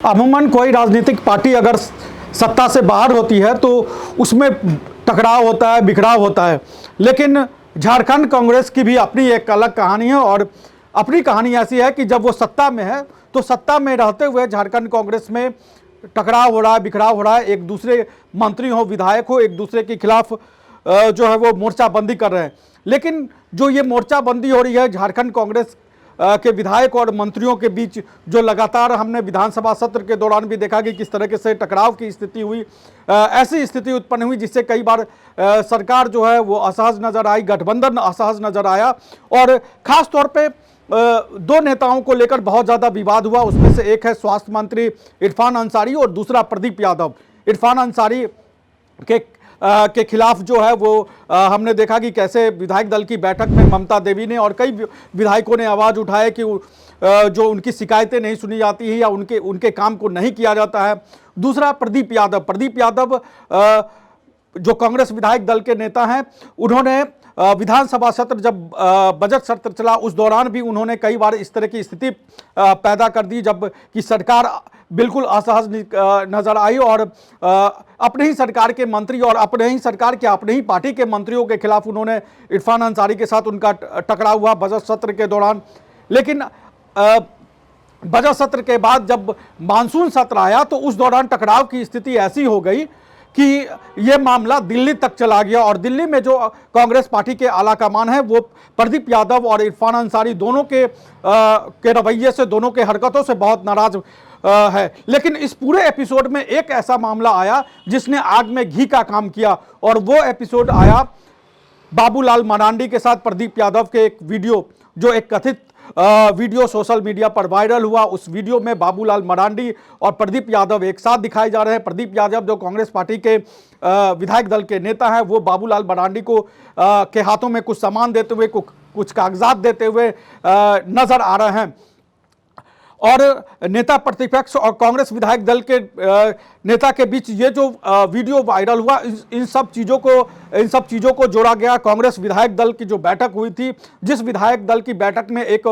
अमूमन कोई राजनीतिक पार्टी अगर सत्ता से बाहर होती है तो उसमें टकराव होता है, बिखराव होता है। लेकिन झारखंड कांग्रेस की भी अपनी एक अलग कहानी है और अपनी कहानी ऐसी है कि जब वो सत्ता में है तो सत्ता में रहते हुए झारखंड कांग्रेस में टकराव हो रहा है, बिखराव हो रहा है। एक दूसरे मंत्री हो, विधायक हो, एक दूसरे के खिलाफ जो है वो मोर्चाबंदी कर रहे हैं। लेकिन जो ये मोर्चाबंदी हो रही है झारखंड कांग्रेस के विधायक और मंत्रियों के बीच, जो लगातार हमने विधानसभा सत्र के दौरान भी देखा कि किस तरह से टकराव की स्थिति हुई, ऐसी स्थिति उत्पन्न हुई जिससे कई बार सरकार जो है वो असहज नजर आई, गठबंधन असहज नजर आया। और खास तौर पे दो नेताओं को लेकर बहुत ज़्यादा विवाद हुआ। उसमें से एक है स्वास्थ्य मंत्री इरफान अंसारी और दूसरा प्रदीप यादव। इरफान अंसारी के खिलाफ जो है वो हमने देखा कि कैसे विधायक दल की बैठक में ममता देवी ने और कई विधायकों ने आवाज़ उठाए कि जो उनकी शिकायतें नहीं सुनी जाती हैं या उनके काम को नहीं किया जाता है। दूसरा प्रदीप यादव जो कांग्रेस विधायक दल के नेता हैं, उन्होंने विधानसभा सत्र जब बजट सत्र चला उस दौरान भी उन्होंने कई बार इस तरह की स्थिति पैदा कर दी जब कि सरकार बिल्कुल असहज नजर आई और अपने ही सरकार के मंत्री और अपने ही पार्टी के मंत्रियों के खिलाफ उन्होंने इरफान अंसारी के साथ उनका टकराव हुआ बजट सत्र के दौरान। लेकिन बजट सत्र के बाद जब मानसून सत्र आया तो उस दौरान टकराव की स्थिति ऐसी हो गई कि ये मामला दिल्ली तक चला गया और दिल्ली में जो कांग्रेस पार्टी के आला कमान है वो प्रदीप यादव और इरफान अंसारी दोनों के रवैये से, दोनों के हरकतों से बहुत नाराज है। लेकिन इस पूरे एपिसोड में एक ऐसा मामला आया जिसने आग में घी का काम किया और वो एपिसोड आया बाबूलाल मरांडी के साथ प्रदीप यादव के एक वीडियो, जो एक कथित वीडियो सोशल मीडिया पर वायरल हुआ। उस वीडियो में बाबूलाल मरांडी और प्रदीप यादव एक साथ दिखाए जा रहे हैं। प्रदीप यादव जो कांग्रेस पार्टी के विधायक दल के नेता हैं, वो बाबूलाल मरांडी को के हाथों में कुछ सामान देते हुए, कुछ कागजात देते हुए नजर आ रहे हैं। और नेता प्रतिपक्ष और कांग्रेस विधायक दल के नेता के बीच ये जो वीडियो वायरल हुआ, इन सब चीज़ों को जोड़ा गया। कांग्रेस विधायक दल की जो बैठक हुई थी, जिस विधायक दल की बैठक में एक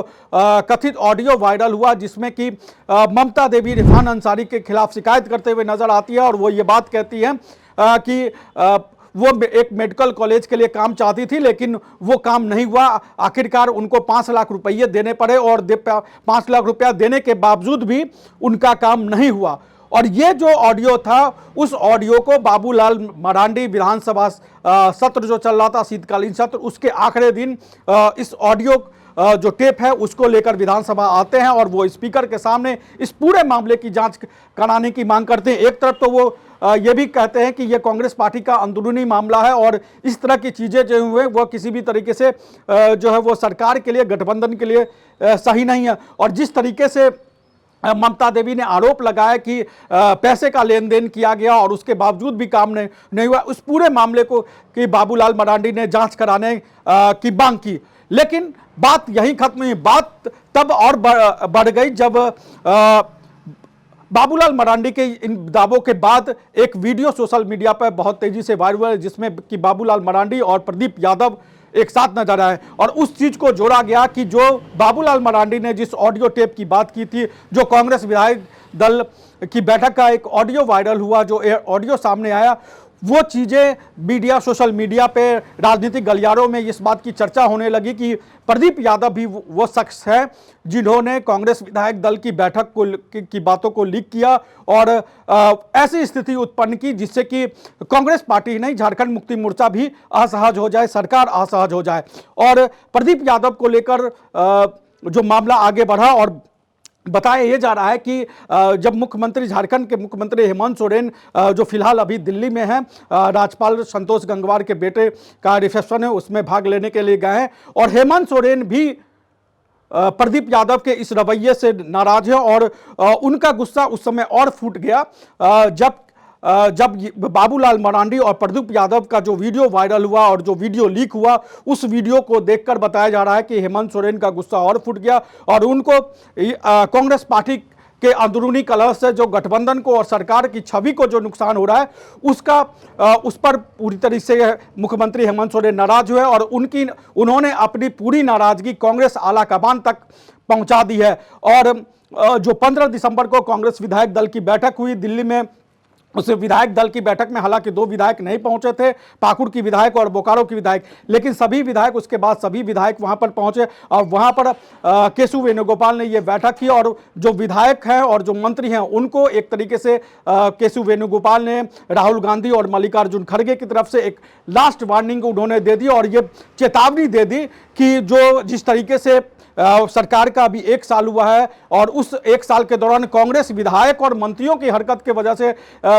कथित ऑडियो वायरल हुआ जिसमें कि ममता देवी इरफान अंसारी के खिलाफ शिकायत करते हुए नजर आती है और वो ये बात कहती है कि वो एक मेडिकल कॉलेज के लिए काम चाहती थी लेकिन वो काम नहीं हुआ। आखिरकार उनको 5 लाख रुपये देने पड़े और 5 लाख रुपया देने के बावजूद भी उनका काम नहीं हुआ। और ये जो ऑडियो था, उस ऑडियो को बाबूलाल मरांडी विधानसभा सत्र जो चल रहा था, शीतकालीन सत्र, उसके आखिरी दिन इस ऑडियो जो टेप है उसको लेकर विधानसभा आते हैं और वो स्पीकर के सामने इस पूरे मामले की जांच कराने की मांग करते हैं। एक तरफ तो वो ये भी कहते हैं कि ये कांग्रेस पार्टी का अंदरूनी मामला है और इस तरह की चीज़ें जो हुए वो किसी भी तरीके से जो है वो सरकार के लिए, गठबंधन के लिए सही नहीं है। और जिस तरीके से ममता देवी ने आरोप लगाया कि पैसे का लेन देन किया गया और उसके बावजूद भी काम नहीं हुआ, उस पूरे मामले को कि बाबूलाल मरांडी ने जांच कराने की मांग की। लेकिन बात यहीं खत्म हुई। बात तब और बढ़ गई जब बाबूलाल मरांडी के इन दावों के बाद एक वीडियो सोशल मीडिया पर बहुत तेजी से वायरल हुआ जिसमें कि बाबूलाल मरांडी और प्रदीप यादव एक साथ नजर आए और उस चीज को जोड़ा गया कि जो बाबूलाल मरांडी ने जिस ऑडियो टेप की बात की थी, जो कांग्रेस विधायक दल की बैठक का एक ऑडियो वायरल हुआ, जो ऑडियो सामने आया, वो चीज़ें मीडिया, सोशल मीडिया पे, राजनीतिक गलियारों में इस बात की चर्चा होने लगी कि प्रदीप यादव भी वो शख्स है जिन्होंने कांग्रेस विधायक दल की बैठक की बातों को लीक किया और ऐसी स्थिति उत्पन्न की जिससे कि कांग्रेस पार्टी ही नहीं, झारखंड मुक्ति मोर्चा भी असहज हो जाए, सरकार असहज हो जाए। और प्रदीप यादव को लेकर जो मामला आगे बढ़ा और बताया ये जा रहा है कि जब झारखंड के मुख्यमंत्री हेमंत सोरेन जो फिलहाल अभी दिल्ली में हैं, राज्यपाल संतोष गंगवार के बेटे का रिसेप्शन है, उसमें भाग लेने के लिए गए हैं और हेमंत सोरेन भी प्रदीप यादव के इस रवैये से नाराज है और उनका गुस्सा उस समय और फूट गया जब बाबूलाल मरांडी और प्रदीप यादव का जो वीडियो वायरल हुआ और जो वीडियो लीक हुआ, उस वीडियो को देखकर बताया जा रहा है कि हेमंत सोरेन का गुस्सा और फूट गया और उनको कांग्रेस पार्टी के अंदरूनी कलह से जो गठबंधन को और सरकार की छवि को जो नुकसान हो रहा है उस पर पूरी तरीके से मुख्यमंत्री हेमंत सोरेन नाराज हुए और उन्होंने अपनी पूरी नाराजगी कांग्रेस आला कमान तक पहुंचा दी है। और जो 15 दिसंबर को कांग्रेस विधायक दल की बैठक हुई दिल्ली में, उस विधायक दल की बैठक में हालांकि 2 विधायक नहीं पहुंचे थे, पाकुड़ की विधायक और बोकारो की विधायक, लेकिन सभी विधायक उसके बाद सभी विधायक वहां पर पहुंचे और वहां पर केशव वेणुगोपाल ने यह बैठक की और जो विधायक हैं और जो मंत्री हैं उनको एक तरीके से केशव वेणुगोपाल ने राहुल गांधी और मल्लिकार्जुन खड़गे की तरफ से एक लास्ट वार्निंग उन्होंने दे दी और ये चेतावनी दे दी कि जो जिस तरीके से सरकार का अभी 1 साल हुआ है और उस 1 साल के दौरान कांग्रेस विधायक और मंत्रियों की हरकत की वजह से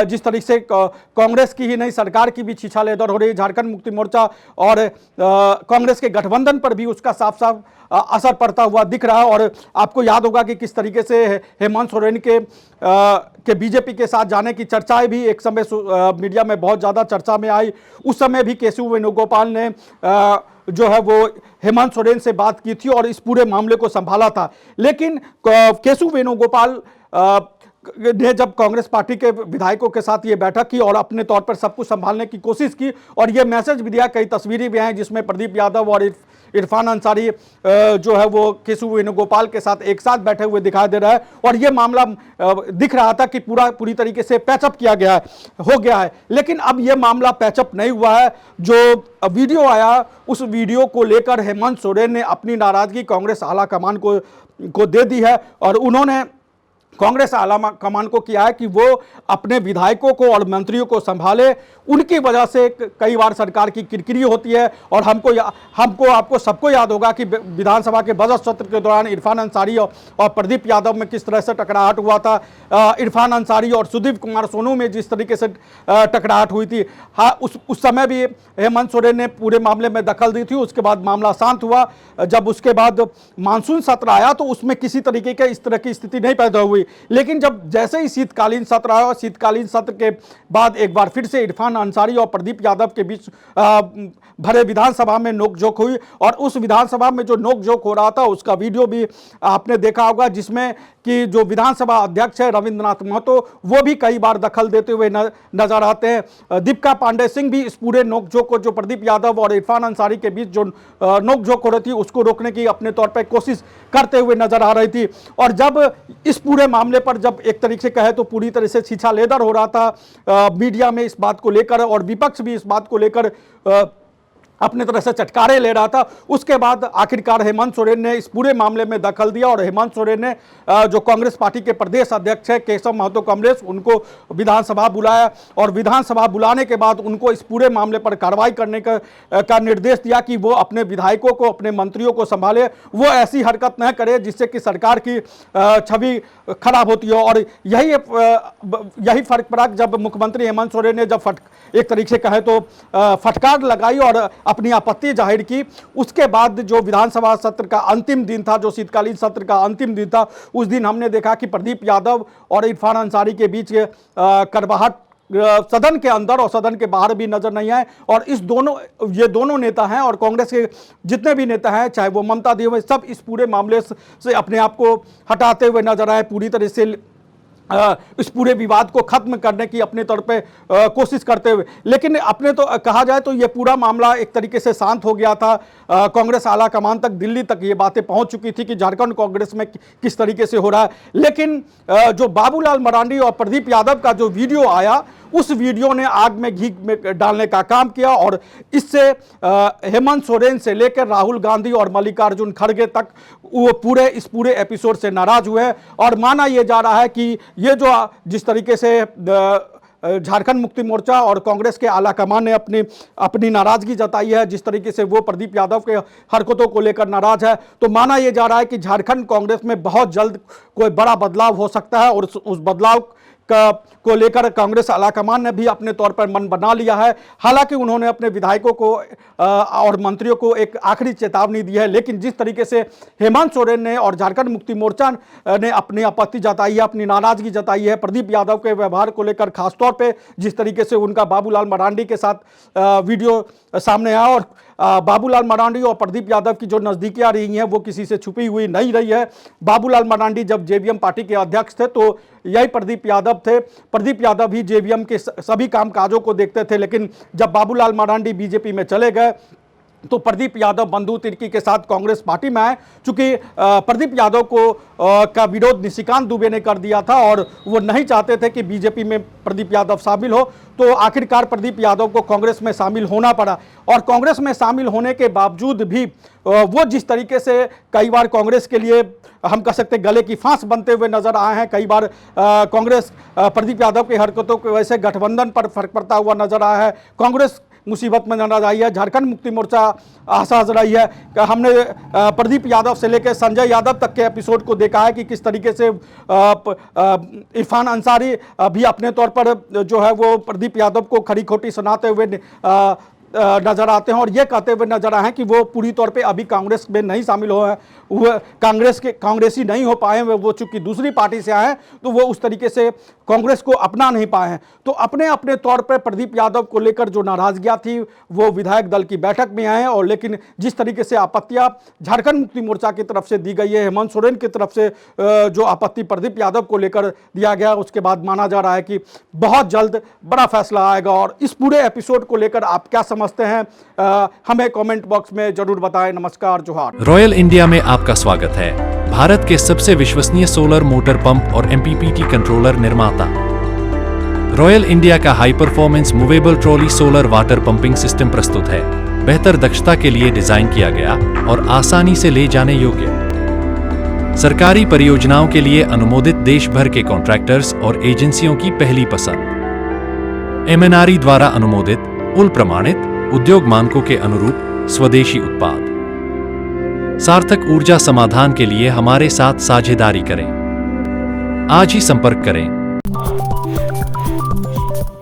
जिस तरीके से कांग्रेस की ही नहीं सरकार की भी छीछालेदर हो रही है, झारखंड मुक्ति मोर्चा और कांग्रेस के गठबंधन पर भी उसका साफ साफ असर पड़ता हुआ दिख रहा है। और आपको याद होगा कि किस तरीके से हेमंत सोरेन के बीजेपी के साथ जाने की चर्चाएं भी एक समय मीडिया में बहुत ज़्यादा चर्चा में आई। उस समय भी केशव वेणुगोपाल ने जो है वो हेमंत सोरेन से बात की थी और इस पूरे मामले को संभाला था। लेकिन केशव वेणुगोपाल ने जब कांग्रेस पार्टी के विधायकों के साथ ये बैठक की और अपने तौर पर सब कुछ संभालने की कोशिश की और ये मैसेज भी दिया, कई तस्वीरें भी हैं जिसमें प्रदीप यादव और इरफान अंसारी जो है वो केशव वेणुगोपाल के साथ एक साथ बैठे हुए दिखाई दे रहा है और ये मामला दिख रहा था कि पूरी तरीके से पैचअप किया गया हो गया है। लेकिन अब ये मामला पैचअप नहीं हुआ है। जो वीडियो आया उस वीडियो को लेकर हेमंत सोरेन ने अपनी नाराजगी कांग्रेस आला कमान को दे दी है और उन्होंने कांग्रेस आला कमान को किया है कि वो अपने विधायकों को और मंत्रियों को संभाले। उनकी वजह से कई बार सरकार की किरकिरी होती है और हमको आपको सबको याद होगा कि विधानसभा के बजट सत्र के दौरान इरफान अंसारी और प्रदीप यादव में किस तरह से टकराहट हुआ था। इरफान अंसारी और सुदीप कुमार सोनू में जिस तरीके से टकराहट हुई थी, हाँ उस समय भी हेमंत सोरेन ने पूरे मामले में दखल दी थी। उसके बाद मामला शांत हुआ। जब उसके बाद मानसून सत्र आया तो उसमें किसी तरीके के इस तरह की स्थिति नहीं पैदा हुई। लेकिन जब जैसे ही शीतकालीन सत्र आया और शीतकालीन सत्र के बाद एक बार फिर से इरफान अंसारी और प्रदीप यादव के बीच भरे विधानसभा में नोकझोंक हुई और उस विधानसभा में जो नोकझोंक हो रहा था उसका वीडियो भी आपने देखा होगा, जिसमें कि जो विधानसभा अध्यक्ष है रविंद्रनाथ महतो वो भी कई बार दखल देते हुए नजर आते हैं। दीपिका पांडे सिंह भी इस पूरे नोकझोंक को, जो प्रदीप यादव और इरफान अंसारी के बीच जो नोकझोंक हो रही थी उसको रोकने की अपने तौर पर कोशिश करते हुए नजर आ रही थी। और जब इस पूरे मामले पर जब एक तरीके से कहे तो पूरी तरह से छीछालेदर हो रहा था मीडिया में इस बात को लेकर और विपक्ष भी इस बात को लेकर अपने तरह से चटकारे ले रहा था, उसके बाद आखिरकार हेमंत सोरेन ने इस पूरे मामले में दखल दिया और हेमंत सोरेन ने जो कांग्रेस पार्टी के प्रदेश अध्यक्ष है केशव महतो कांग्रेस, उनको विधानसभा बुलाया और विधानसभा बुलाने के बाद उनको इस पूरे मामले पर कार्रवाई करने का निर्देश दिया कि वो अपने विधायकों को, अपने मंत्रियों को संभाले, वो ऐसी हरकत न करे जिससे कि सरकार की छवि खराब होती हो। और यही फर्क पड़ा जब मुख्यमंत्री हेमंत सोरेन ने जब एक तरीके से कहे तो फटकार लगाई और अपनी आपत्ति जाहिर की। उसके बाद जो विधानसभा सत्र का अंतिम दिन था, जो शीतकालीन सत्र का अंतिम दिन था, उस दिन हमने देखा कि प्रदीप यादव और इरफान अंसारी के बीच कड़वाहट सदन के अंदर और सदन के बाहर भी नजर नहीं आए। और ये दोनों नेता हैं और कांग्रेस के जितने भी नेता हैं, चाहे वो ममता देवी, सब इस पूरे मामले से अपने आप को हटाते हुए नजर आए, पूरी तरह से इस पूरे विवाद को खत्म करने की अपने तौर पे कोशिश करते हुए। लेकिन अपने तो कहा जाए तो ये पूरा मामला एक तरीके से शांत हो गया था। कांग्रेस आला कमान तक, दिल्ली तक ये बातें पहुंच चुकी थी कि झारखंड कांग्रेस में किस तरीके से हो रहा है। लेकिन जो बाबूलाल मरांडी और प्रदीप यादव का जो वीडियो आया, उस वीडियो ने आग में घी में डालने का काम किया और इससे हेमंत सोरेन से लेकर राहुल गांधी और मल्लिकार्जुन खड़गे तक वो इस पूरे एपिसोड से नाराज हुए और माना यह जा रहा है कि ये जो जिस तरीके से झारखंड मुक्ति मोर्चा और कांग्रेस के आला कमान ने अपनी नाराजगी जताई है, जिस तरीके से वो प्रदीप यादव के हरकतों को लेकर नाराज है, तो माना यह जा रहा है कि झारखंड कांग्रेस में बहुत जल्द कोई बड़ा बदलाव हो सकता है। और उस बदलाव को लेकर कांग्रेस आलाकमान ने भी अपने तौर पर मन बना लिया है। हालांकि उन्होंने अपने विधायकों को और मंत्रियों को एक आखिरी चेतावनी दी है, लेकिन जिस तरीके से हेमंत सोरेन ने और झारखंड मुक्ति मोर्चा ने अपनी आपत्ति जताई है, अपनी नाराजगी जताई है प्रदीप यादव के व्यवहार को लेकर, खासतौर पे जिस तरीके से उनका बाबूलाल मरांडी के साथ वीडियो सामने आया और बाबूलाल मरांडी और प्रदीप यादव की जो नज़दीकियां रही हैं वो किसी से छुपी हुई नहीं रही है। बाबूलाल मरांडी जब जेवीएम पार्टी के अध्यक्ष थे तो यही प्रदीप यादव थे। प्रदीप यादव ही जेवीएम के सभी कामकाजों को देखते थे, लेकिन जब बाबूलाल मरांडी बीजेपी में चले गए तो प्रदीप यादव बंधु तिर्की के साथ कांग्रेस पार्टी में आए। चूंकि प्रदीप यादव को का विरोध निशिकांत दुबे ने कर दिया था और वो नहीं चाहते थे कि बीजेपी में प्रदीप यादव शामिल हो, तो आखिरकार प्रदीप यादव को कांग्रेस में शामिल होना पड़ा। और कांग्रेस में शामिल होने के बावजूद भी वो जिस तरीके से कई बार कांग्रेस के लिए हम कह सकते गले की फांस बनते हुए नजर आए हैं, कई बार कांग्रेस प्रदीप यादव की हरकतों की वजह से गठबंधन पर फर्क पड़ता हुआ नजर आया है, कांग्रेस मुसीबत में नजर आई है, झारखंड मुक्ति मोर्चा आसाज रही है। हमने प्रदीप यादव से लेकर संजय यादव तक के एपिसोड को देखा है कि किस तरीके से इरफान अंसारी भी अपने तौर पर जो है वो प्रदीप यादव को खरी खोटी सुनाते हुए नजर आते हैं और ये कहते हुए नजर आए हैं कि वो पूरी तौर पे अभी कांग्रेस में नहीं शामिल हुए हैं, वो कांग्रेसी नहीं हो पाए हैं, वो चूंकि दूसरी पार्टी से आए हैं तो वो उस तरीके से कांग्रेस को अपना नहीं पाए हैं। तो अपने अपने तौर पर प्रदीप यादव को लेकर जो नाराजगियां थी वो विधायक दल की बैठक में आए हैं। और लेकिन जिस तरीके से आपत्तियां झारखंड मुक्ति मोर्चा की तरफ से दी गई है, हेमंत सोरेन की तरफ से जो आपत्ति प्रदीप यादव को लेकर दिया गया, उसके बाद माना जा रहा है कि बहुत जल्द बड़ा फैसला आएगा। और इस पूरे एपिसोड को लेकर आप क्या समझते हैं, हमें कमेंट बॉक्स में जरूर बताएं। नमस्कार, जोहार। रॉयल इंडिया में आपका स्वागत है। भारत के सबसे विश्वसनीय सोलर मोटर पंप और एमपीपीटी कंट्रोलर निर्माता रॉयल इंडिया का high performance movable trolley solar water pumping system प्रस्तुत है। बेहतर दक्षता के लिए डिजाइन किया गया और आसानी से ले जाने योग्य। सरकारी परियोजनाओं के लिए अनुमोदित देश भर के कॉन्ट्रैक्टर्स और एजेंसियों की पहली पसंद। एमएनआरई द्वारा अनुमोदित, उल प्रमाणित, उद्योग मानकों के अनुरूप स्वदेशी उत्पाद। सार्थक ऊर्जा समाधान के लिए हमारे साथ साझेदारी करें। आज ही संपर्क करें।